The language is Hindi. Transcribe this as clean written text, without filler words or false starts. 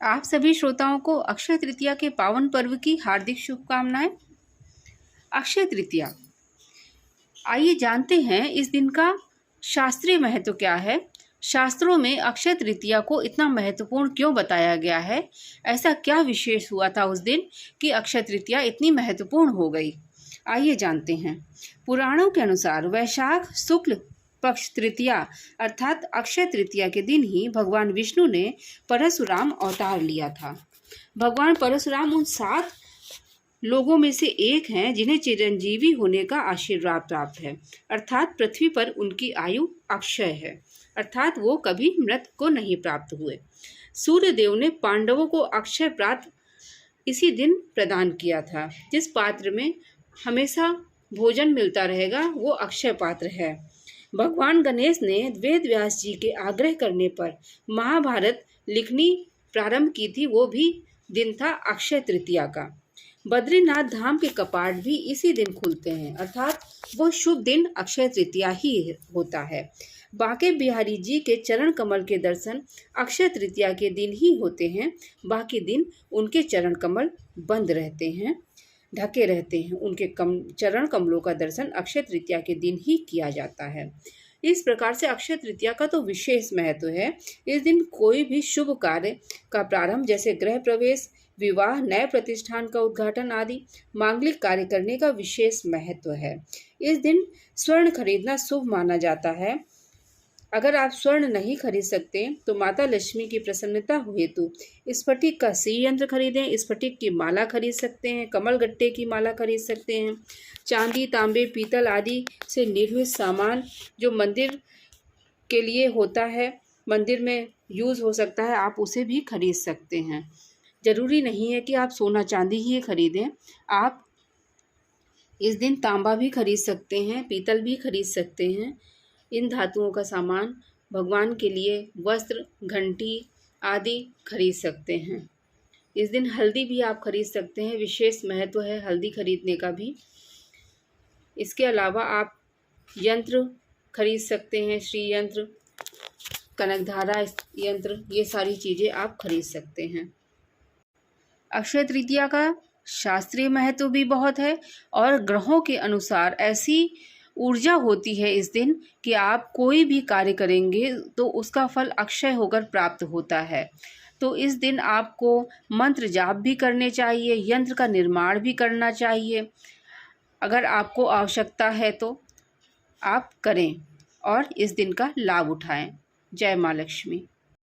आप सभी श्रोताओं को अक्षय तृतीया के पावन पर्व की हार्दिक शुभकामनाएं। अक्षय तृतीया, आइए जानते हैं इस दिन का शास्त्रीय महत्व क्या है। शास्त्रों में अक्षय तृतीया को इतना महत्वपूर्ण क्यों बताया गया है? ऐसा क्या विशेष हुआ था उस दिन कि अक्षय तृतीया इतनी महत्वपूर्ण हो गई? आइए जानते हैं। पुराणों के अनुसार वैशाख शुक्ल पक्ष तृतीया अर्थात अक्षय तृतीया के दिन ही भगवान विष्णु ने परशुराम अवतार लिया था। भगवान परशुराम उन 7 लोगों में से एक हैं जिन्हें चिरंजीवी होने का आशीर्वाद प्राप्त है, अर्थात पृथ्वी पर उनकी आयु अक्षय है, अर्थात वो कभी मृत को नहीं प्राप्त हुए। सूर्य देव ने पांडवों को अक्षय प्राप्त इसी दिन प्रदान किया था। जिस पात्र में हमेशा भोजन मिलता रहेगा वो अक्षय पात्र है। भगवान गणेश ने वेद व्यास जी के आग्रह करने पर महाभारत लिखनी प्रारंभ की थी, वो भी दिन था अक्षय तृतीया का। बद्रीनाथ धाम के कपाट भी इसी दिन खुलते हैं, अर्थात वो शुभ दिन अक्षय तृतीया ही होता है। बांके बिहारी जी के चरण कमल के दर्शन अक्षय तृतीया के दिन ही होते हैं। बाकी दिन उनके चरण कमल बंद रहते हैं, ढके रहते हैं। उनके चरण कमलों का दर्शन अक्षय तृतीया के दिन ही किया जाता है। इस प्रकार से अक्षय तृतीया का तो विशेष महत्व है। इस दिन कोई भी शुभ कार्य का प्रारंभ, जैसे गृह प्रवेश, विवाह, नए प्रतिष्ठान का उद्घाटन आदि मांगलिक कार्य करने का विशेष महत्व है। इस दिन स्वर्ण खरीदना शुभ माना जाता है। अगर आप स्वर्ण नहीं खरीद सकते तो माता लक्ष्मी की प्रसन्नता हेतु स्फटिक का श्री यंत्र खरीदें। स्फटिक की माला खरीद सकते हैं, कमल गट्टे की माला खरीद सकते हैं। चांदी, तांबे, पीतल आदि से निर्मित सामान जो मंदिर के लिए होता है, मंदिर में यूज़ हो सकता है, आप उसे भी खरीद सकते हैं। ज़रूरी नहीं है कि आप सोना चांदी ही खरीदें। आप इस दिन तांबा भी खरीद सकते हैं, पीतल भी खरीद सकते हैं। इन धातुओं का सामान भगवान के लिए वस्त्र, घंटी आदि खरीद सकते हैं। इस दिन हल्दी भी आप खरीद सकते हैं, विशेष महत्व है हल्दी खरीदने का भी। इसके अलावा आप यंत्र खरीद सकते हैं, श्री यंत्र, कनकधारा यंत्र, ये सारी चीज़ें आप खरीद सकते हैं। अक्षय तृतीया का शास्त्रीय महत्व भी बहुत है और ग्रहों के अनुसार ऐसी ऊर्जा होती है इस दिन कि आप कोई भी कार्य करेंगे तो उसका फल अक्षय होकर प्राप्त होता है। तो इस दिन आपको मंत्र जाप भी करने चाहिए, यंत्र का निर्माण भी करना चाहिए। अगर आपको आवश्यकता है तो आप करें और इस दिन का लाभ उठाएं। जय माँ लक्ष्मी।